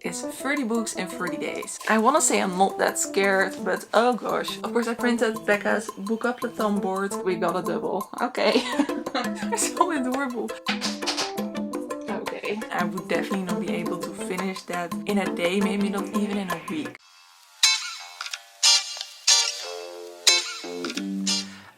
Is 30 books in 30 days. I want to say I'm not that scared, but oh gosh. Of course I printed Becca's Bookoplathon board. We got a double. Okay. They're so adorable. Okay. I would definitely not be able to finish that in a day, maybe not even in a week.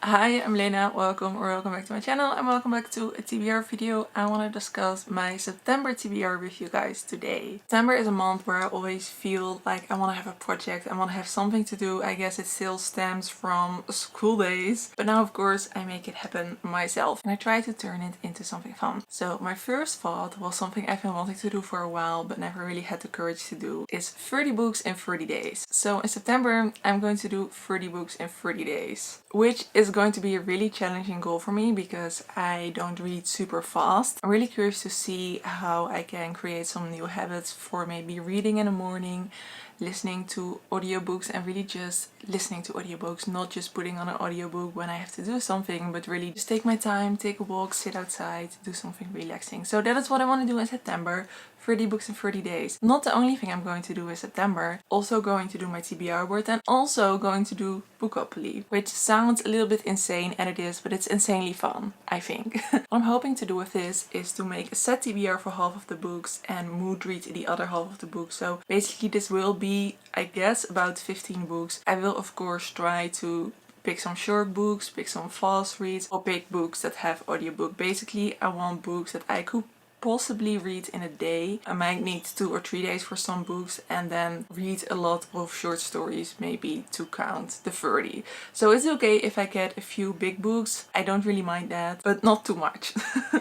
Hi, I'm Lena, welcome back to my channel and welcome back to a TBR video. I want to discuss my September TBR with you guys today. September is a month where I always feel like I want to have a project, I want to have something to do. I guess it still stems from school days, but now of course I make it happen myself and I try to turn it into something fun. So my first thought was something I've been wanting to do for a while but never really had the courage to do, is 30 books in 30 days. So in September I'm going to do 30 books in 30 days, which is going to be a really challenging goal for me because I don't read super fast. I'm really curious to see how I can create some new habits for maybe reading in the morning, listening to audiobooks and really just listening to audiobooks, not just putting on an audiobook when I have to do something, but really just take my time, take a walk, sit outside, do something relaxing. So that is what I want to do in September. 30 books in 30 days. Not the only thing I'm going to do in September. Also going to do my TBR board and also going to do Bookoplathon, which sounds a little bit insane, and it is, but it's insanely fun, I think. What I'm hoping to do with this is to make a set TBR for half of the books and mood read the other half of the book. So basically this will be, I guess, about 15 books. I will of course try to pick some short books, pick some fast reads, or pick books that have audiobook. Basically I want books that I could possibly read in a day. I might need 2 or 3 days for some books and then read a lot of short stories maybe to count the 30. So it's okay if I get a few big books. I don't really mind that, but not too much.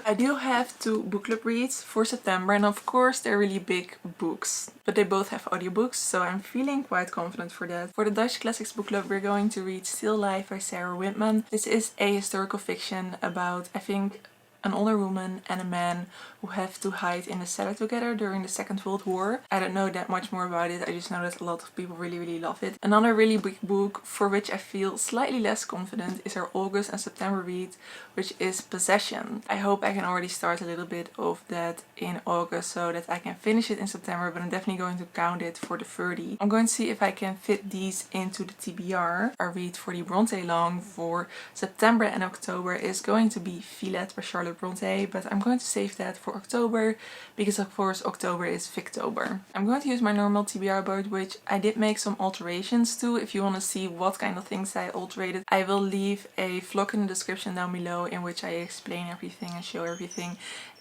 I do have 2 book club reads for September and of course they're really big books, but they both have audiobooks, so I'm feeling quite confident for that. For the Dutch Classics book club we're going to read Still Life by Sarah Whitman. This is a historical fiction about, I think, an older woman and a man who have to hide in a cellar together during the Second World War. I don't know that much more about it, I just know that a lot of people really love it. Another really big book for which I feel slightly less confident is our August and September read, which is Possession. I hope I can already start a little bit of that in August so that I can finish it in September, but I'm definitely going to count it for the 30. I'm going to see if I can fit these into the TBR. Our read for the Bronte long for September and October is going to be Villette by Charlotte Bronte, but I'm going to save that for October because of course October is Victober. I'm going to use my normal TBR board, which I did make some alterations to. If you want to see what kind of things I alterated, I will leave a vlog in the description down below in which I explain everything and show everything.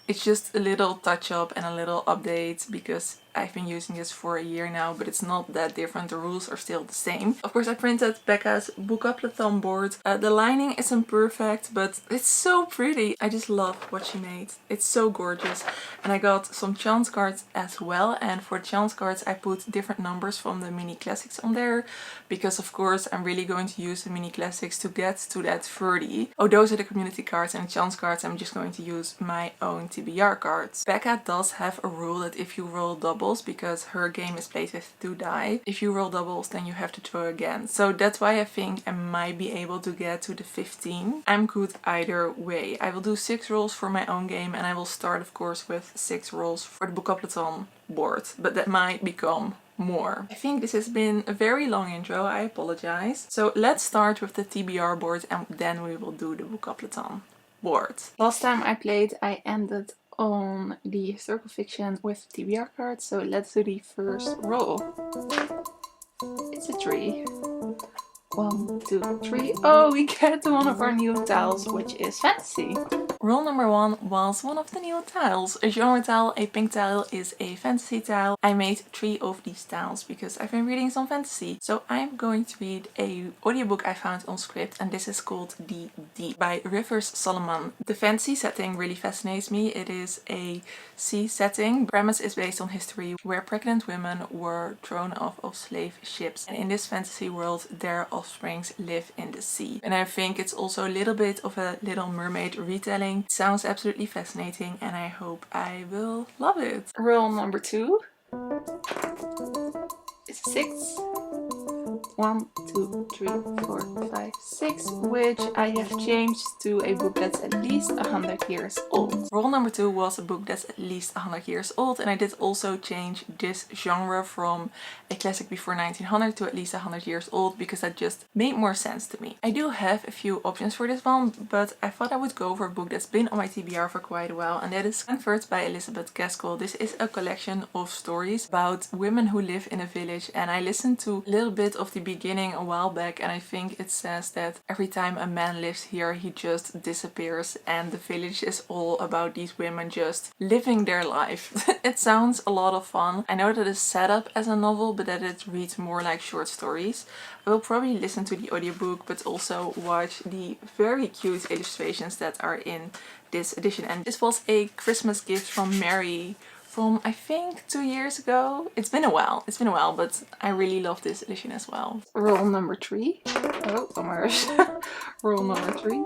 It's just a little touch up and a little update because I've been using this for a year now, but it's not that different. The rules are still the same. Of course I printed Becca's Bookoplathon board. The lining isn't perfect, but it's so pretty. I just love what she made. It's so gorgeous. And I got some chance cards as well, and for chance cards I put different numbers from the mini classics on there because of course I'm really going to use the mini classics to get to that 30. Oh, those are the community cards, and the chance cards I'm just going to use my own TBR cards. Becca does have a rule that if you roll doubles, because her game is played with 2 die, if you roll doubles then you have to throw again. So that's why I think I might be able to get to the 15. I'm good either way. I will do 6 rolls for my own game and I will start of course with 6 rolls for the Bookoplathon board, but that might become more. I think this has been a very long intro, I apologize. So let's start with the TBR board and then we will do the Bookoplathon board. Last time I played I ended on the historical fiction with TBR cards, so let's do the first roll. It's a 3. 1, 2, 3. Oh, we get one of our new tiles, which is fantasy. Roll number 1 was one of the new tiles. A genre tile, a pink tile, is a fantasy tile. I made 3 of these tiles because I've been reading some fantasy. So I'm going to read a audiobook I found on Script, and this is called The Deep by Rivers Solomon. The fantasy setting really fascinates me. It is a sea setting. The premise is based on history where pregnant women were thrown off of slave ships, and in this fantasy world their offsprings live in the sea. And I think it's also a little bit of a Little Mermaid retelling. It sounds absolutely fascinating and I hope I will love it. Roll number 2. It's a 6. 1, 2, 3, 4, 5, 6, which I have changed to a book that's at least 100 years old. Rule number 2 was a book that's at least 100 years old, and I did also change this genre from a classic before 1900 to at least 100 years old because that just made more sense to me. I do have a few options for this one, but I thought I would go for a book that's been on my TBR for quite a while, and that is Comforts by Elizabeth Gaskell. This is a collection of stories about women who live in a village, and I listened to a little bit of the beginning a while back, and I think it says that every time a man lives here he just disappears, and the village is all about these women just living their life. It sounds a lot of fun. I know that it's set up as a novel, but that it reads more like short stories. I will probably listen to the audiobook, but also watch the very cute illustrations that are in this edition. And this was a Christmas gift from Mary from I think 2 years ago. It's been a while, but I really love this edition as well. Rule number 3. Oh, commerce. Rule number 3.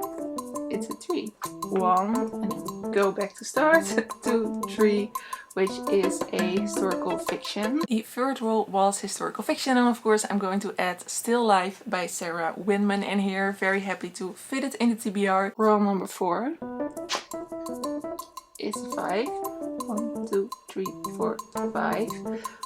It's a 3. 1, and then go back to start. 2, 3, which is a historical fiction. The third rule was historical fiction, and of course I'm going to add Still Life by Sarah Winman in here. Very happy to fit it in the TBR. Rule number 4 is 5. 1, 2, 3, 4, 5,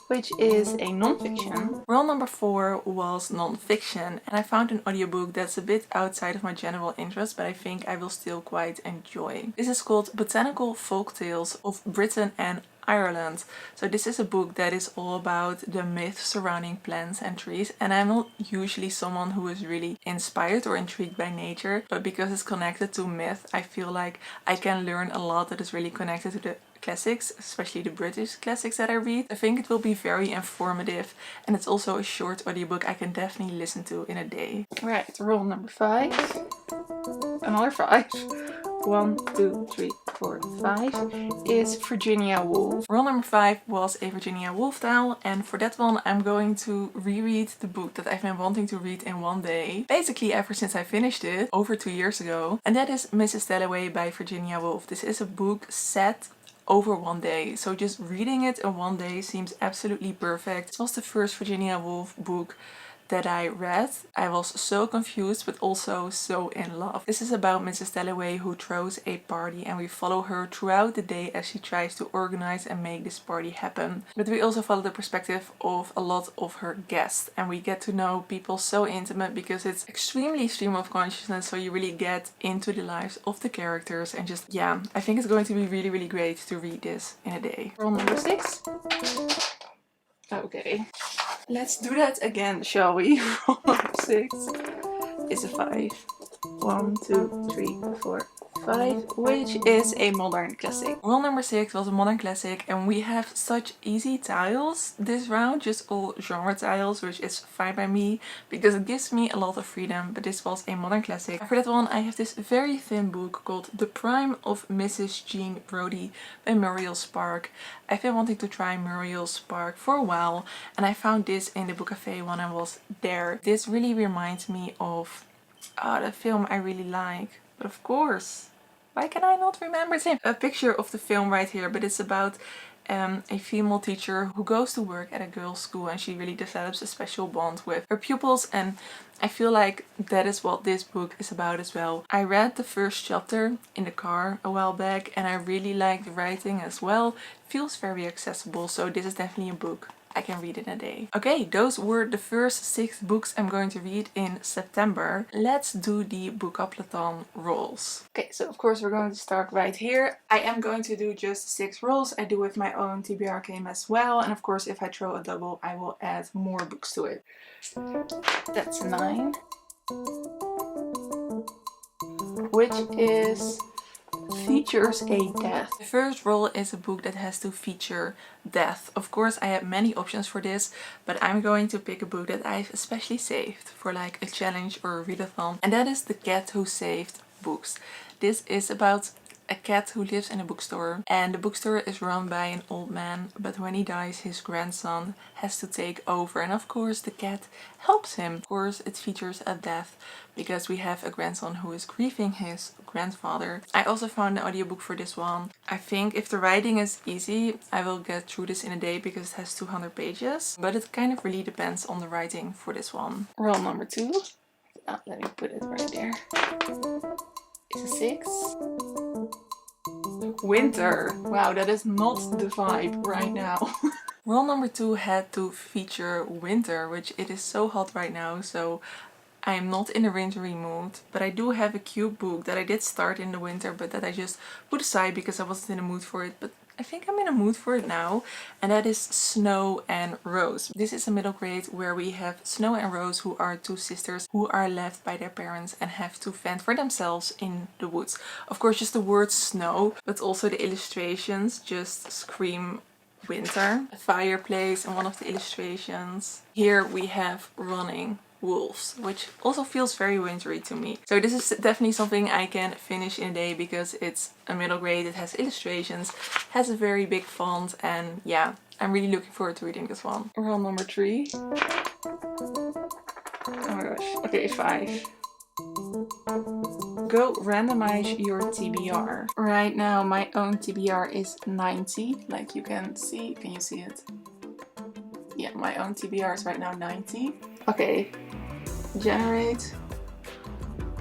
which is a non-fiction. Rule number 4 was non-fiction, and I found an audiobook that's a bit outside of my general interest, but I think I will still quite enjoy. This is called Botanical Folktales of Britain and Ireland. So this is a book that is all about the myths surrounding plants and trees, and I'm not usually someone who is really inspired or intrigued by nature, but because it's connected to myth, I feel like I can learn a lot that is really connected to the classics, especially the British classics that I read. I think it will be very informative, and it's also a short audiobook I can definitely listen to in a day. Right, rule number 5. Another 5. 1, 2, 3, 4, 5 is Virginia Woolf. Rule number 5 was a Virginia Woolf tale, and for that one I'm going to reread the book that I've been wanting to read in one day, basically ever since I finished it over 2 years ago, and that is Mrs. Dalloway by Virginia Woolf. This is a book set over one day, so just reading it in one day seems absolutely perfect. It was the first Virginia Woolf book that I read. I was so confused but also so in love. This is about Mrs. Dalloway who throws a party, and we follow her throughout the day as she tries to organize and make this party happen. But we also follow the perspective of a lot of her guests, and we get to know people so intimate because it's extremely stream of consciousness, so you really get into the lives of the characters, and just, yeah, I think it's going to be really, really great to read this in a day. Rule number 6. Okay. Let's do that again, shall we? Rule number 6 is a 5. 1, 2, 3, 4, 5, which is a modern classic. Rule number 6 was a modern classic, and we have such easy tiles this round, just all genre tiles, which is fine by me because it gives me a lot of freedom, but this was a modern classic. And for that one I have this very thin book called The Prime of Mrs. Jean Brodie by Muriel Spark. I've been wanting to try Muriel Spark for a while, and I found this in the book cafe when I was there. This really reminds me of the film I really like, but of course, why can I not remember its name? A picture of the film right here, but it's about a female teacher who goes to work at a girls' school, and she really develops a special bond with her pupils, and I feel like that is what this book is about as well. I read the first chapter in the car a while back, and I really like the writing as well. It feels very accessible, so this is definitely a book I can read in a day. Okay, those were the first 6 books I'm going to read in September. Let's do the Bookoplathon rolls. Okay, so of course we're going to start right here. I am going to do just 6 rolls. I do with my own TBR game as well, and of course if I throw a double I will add more books to it. That's a 9. Which is features a death. The first roll is a book that has to feature death. Of course I have many options for this, but I'm going to pick a book that I've especially saved for like a challenge or a readathon, and that is The Cat Who Saved books. This is about a cat who lives in a bookstore, and the bookstore is run by an old man, but when he dies his grandson has to take over, and of course the cat helps him. Of course it features a death because we have a grandson who is grieving his grandfather. I also found an audiobook for this one. I think if the writing is easy I will get through this in a day because it has 200 pages, but it kind of really depends on the writing for this one. Roll number 2. Let me put it right there. It's a 6. Winter. Wow, that is not the vibe right now. Roll number 2 had to feature winter, which it is so hot right now, so I'm not in a wintry mood. But I do have a cute book that I did start in the winter, but that I just put aside because I wasn't in the mood for it. But I think I'm in a mood for it now, and that is Snow and Rose. This is a middle grade where we have Snow and Rose, who are two sisters who are left by their parents and have to fend for themselves in the woods. Of course, just the word snow, but also the illustrations just scream winter. A fireplace in one of the illustrations. Here we have running wolves, which also feels very wintry to me. So this is definitely something I can finish in a day because it's a middle grade, it has illustrations, has a very big font, and yeah, I'm really looking forward to reading this one. Roll number 3. Oh my gosh. Okay, 5. Go randomize your TBR. Right now my own TBR is 90, like you can see. Can you see it? Yeah, my own TBR is right now 90. Okay, generate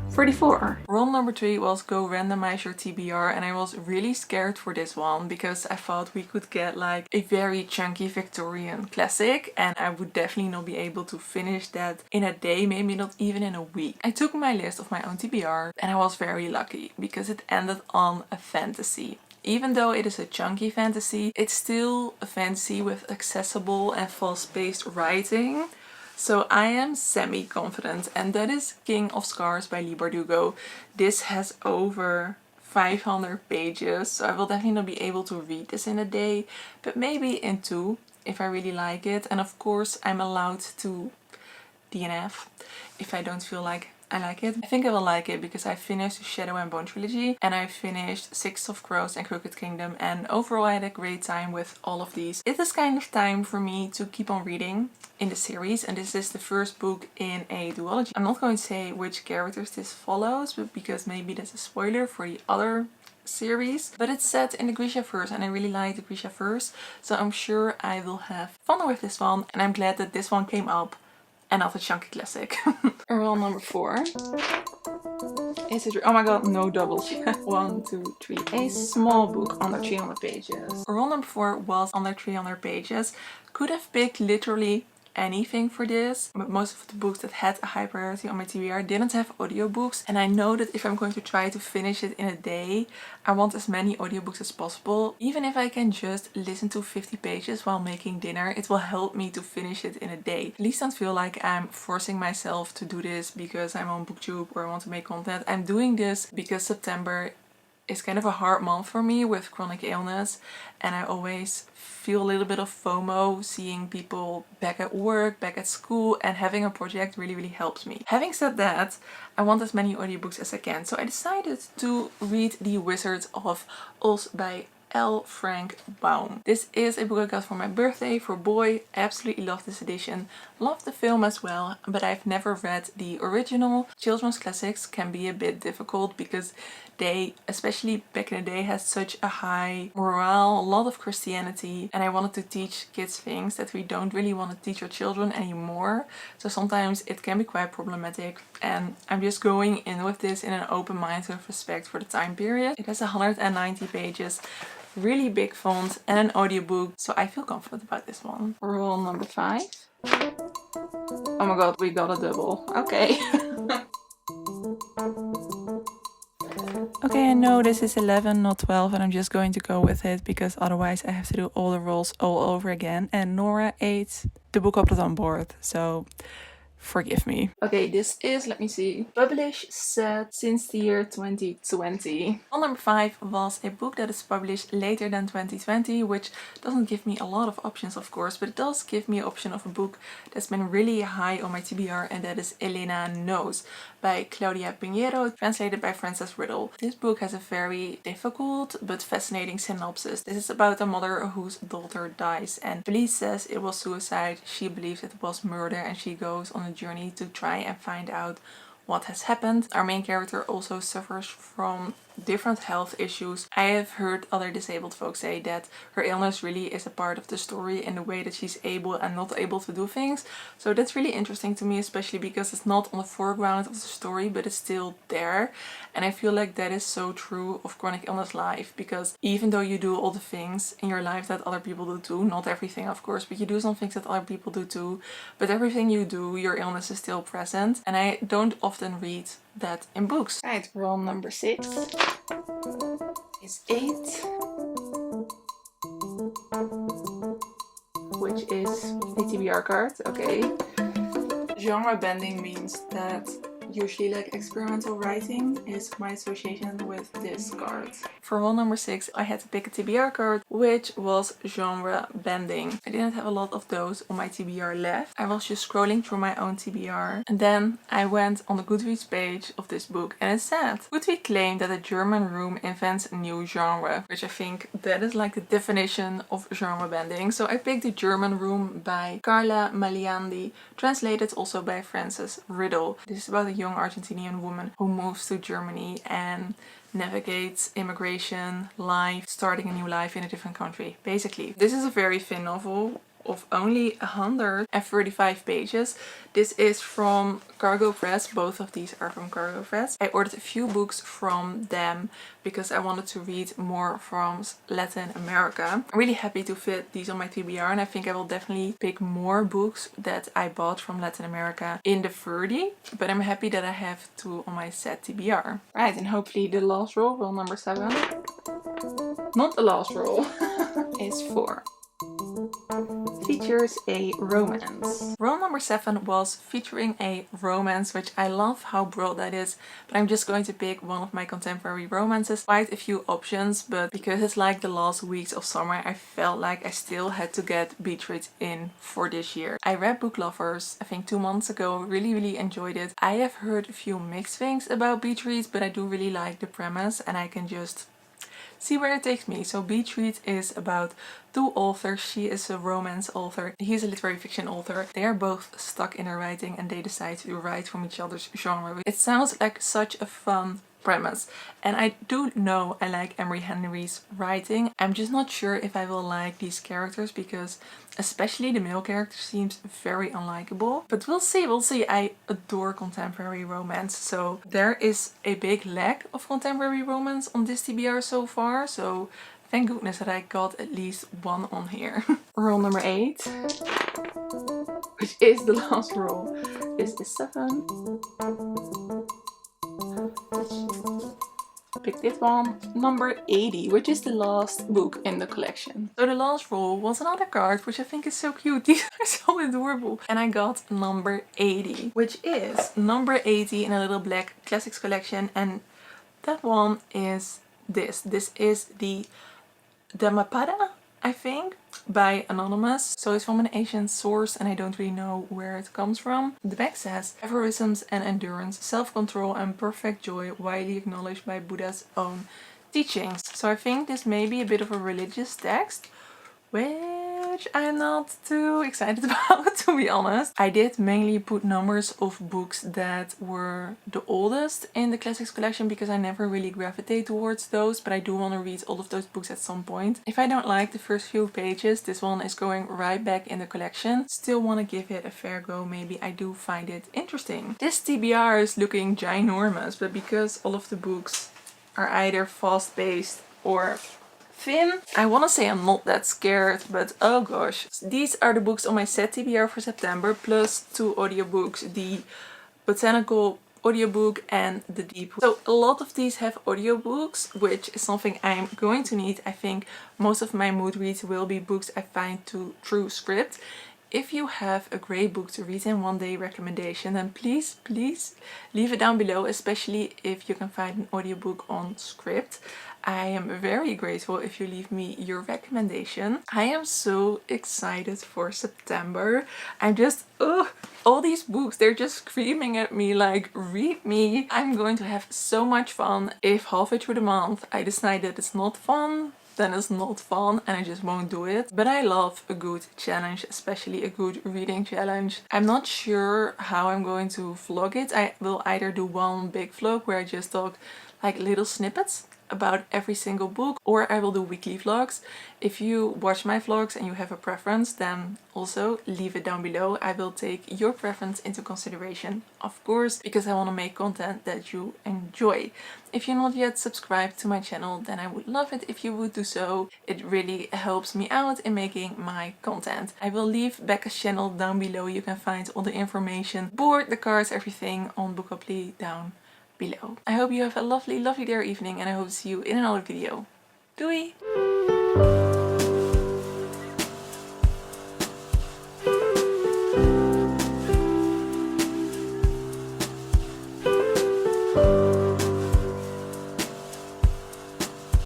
44. Roll number 3 was go randomize your TBR, and I was really scared for this one because I thought we could get like a very chunky Victorian classic, and I would definitely not be able to finish that in a day, maybe not even in a week. I took my list of my own TBR and I was very lucky because it ended on a fantasy. Even though it is a chunky fantasy, it's still a fantasy with accessible and fast-paced writing. So I am semi-confident, and that is King of Scars by Leigh Bardugo. This has over 500 pages, so I will definitely not be able to read this in a day, but maybe in 2 if I really like it. And of course I'm allowed to DNF if I don't feel like I like it. I think I will like it because I finished the Shadow and Bone trilogy and I finished Six of Crows and Crooked Kingdom, and overall I had a great time with all of these. It is kind of time for me to keep on reading in the series, and this is the first book in a duology. I'm not going to say which characters this follows, but because maybe that's a spoiler for the other series, but it's set in the Grisha-verse and I really like the Grisha-verse, so I'm sure I will have fun with this one, and I'm glad that this one came up and not a chunky classic. Roll number 4. Is it? Oh my god, no doubles. 1, 2, 3. A small book under 300 pages. Roll number 4 was under 300 pages. Could have picked literally anything for this, but most of the books that had a high priority on my TBR didn't have audiobooks, and I know that if I'm going to try to finish it in a day, I want as many audiobooks as possible. Even if I can just listen to 50 pages while making dinner, it will help me to finish it in a day. At least don't feel like I'm forcing myself to do this because I'm on BookTube or I want to make content. I'm doing this because September is kind of a hard month for me with chronic illness, and I always feel a little bit of FOMO seeing people back at work, back at school, and having a project really helps me. Having said that, I want as many audiobooks as I can, so I decided to read The Wizard of Oz by L. Frank Baum. This is a book I got for my birthday for boy. I absolutely love this edition. Love the film as well, but I've never read the original. Children's classics can be a bit difficult because they, especially back in the day, had such a high morale, a lot of Christianity, and I wanted to teach kids things that we don't really want to teach our children anymore. So sometimes it can be quite problematic, and I'm just going in with this in an open mind with respect for the time period. It has 190 pages. Really big font and an audiobook, so I feel confident about this one. Roll number 5. Oh my god, we got a double. Okay. Okay, I know this is 11, not 12, and I'm just going to go with it because otherwise I have to do all the rolls all over again. And Nora ate the Bookoplathon board, so forgive me. Okay, this is, let me see, published set since the year 2020. On number 5 was a book that is published later than 2020, which doesn't give me a lot of options of course, but it does give me an option of a book that's been really high on my TBR, and that is Elena Knows by Claudia Pinheiro, translated by Frances Riddle. This book has a very difficult but fascinating synopsis. This is about a mother whose daughter dies and police says it was suicide. She believes it was murder and she goes on a journey to try and find out what has happened. Our main character also suffers from different health issues. I have heard other disabled folks say that her illness really is a part of the story in the way that she's able and not able to do things. So that's really interesting to me, especially because it's not on the foreground of the story, but it's still there. And I feel like that is so true of chronic illness life, because even though you do all the things in your life that other people do too, not everything of course, but you do some things that other people do too, but everything you do, your illness is still present. And I don't often read that in books. Right, we're on number 6. Is 8, which is a TBR card. Okay. Genre bending means that usually like experimental writing is my association with this card. For role number 6 I had to pick a TBR card, which was genre bending. I didn't have a lot of those on my TBR left. I was just scrolling through my own TBR and then I went on the Goodreads page of this book and it said, Goodreads claimed that a German room invents a new genre, which I think that is like the definition of genre bending. So I picked The German Room by Carla Maliandi, translated also by Frances Riddle. This is about a young Argentinian woman who moves to Germany and navigates immigration, life, starting a new life in a different country, basically. This is a very thin novel of only 135 pages. This is from Cargo Press. Both of these are from Cargo Press. I ordered a few books from them because I wanted to read more from Latin America. I'm really happy to fit these on my TBR, and I think I will definitely pick more books that I bought from Latin America in the 30, but I'm happy that I have 2 on my set TBR. Right, and hopefully the last roll, roll number 7. Not the last roll, is 4. Features a romance. Role number 7 was featuring a romance, which I love how broad that is, but I'm just going to pick one of my contemporary romances. Quite a few options, but because it's like the last weeks of summer, I felt like I still had to get Beach Read in for this year. I read Book Lovers, I think 2 months ago, really enjoyed it. I have heard a few mixed things about Beach Read, but I do really like the premise and I can just see where it takes me. So Beach Read is about 2 authors. She is a romance author. He's a literary fiction author. They are both stuck in their writing and they decide to write from each other's genre. It sounds like such a fun premise, and I do know I like Emery Henry's writing. I'm just not sure if I will like these characters because especially the male character seems very unlikable, but we'll see. I adore contemporary romance, so there is a big lack of contemporary romance on this TBR so far, so thank goodness that I got at least 1 on here. Roll number 8, which is the last roll. This is 7. Pick this one, number 80, which is the last book in the collection. So the last roll was another card, which I think is so cute. These are so adorable. And I got number 80, which is number 80 in a little black classics collection. And that one is this. This is the Dhammapada, I think, by Anonymous. So it's from an Asian source and I don't really know where it comes from. The back says, aphorisms and endurance, self-control and perfect joy widely acknowledged by Buddha's own teachings. So I think this may be a bit of a religious text, which I'm not too excited about, to be honest. I did mainly put numbers of books that were the oldest in the classics collection because I never really gravitate towards those, but I do want to read all of those books at some point. If I don't like the first few pages, this one is going right back in the collection. Still want to give it a fair go, maybe I do find it interesting. This TBR is looking ginormous, but because all of the books are either fast-paced or thin, I want to say I'm not that scared, but oh gosh. These are the books on my set TBR for September, plus 2 audiobooks, the botanical audiobook and the deep. So a lot of these have audiobooks, which is something I'm going to need. I think most of my mood reads will be books I find through script. if you have a great book to read in one day recommendation, then please leave it down below, especially if you can find an audiobook on script. I am very grateful if you leave me your recommendation. I am so excited for September. I'm just, all these books, they're just screaming at me like, read me. I'm going to have so much fun. If halfway through the month I decide that it's not fun, then it's not fun and I just won't do it. But I love a good challenge, especially a good reading challenge. I'm not sure how I'm going to vlog it. I will either do one big vlog where I just talk like little snippets about every single book, or I will do weekly vlogs. If you watch my vlogs and you have a preference, then also leave it down below. I will take your preference into consideration, of course, because I want to make content that you enjoy. If you're not yet subscribed to my channel, then I would love it if you would do so. It really helps me out in making my content. I will leave Becca's channel down below. You can find all the information, board, the cards, everything on Bookoplathon down below. I hope you have a lovely day or evening, and I hope to see you in another video. Doei!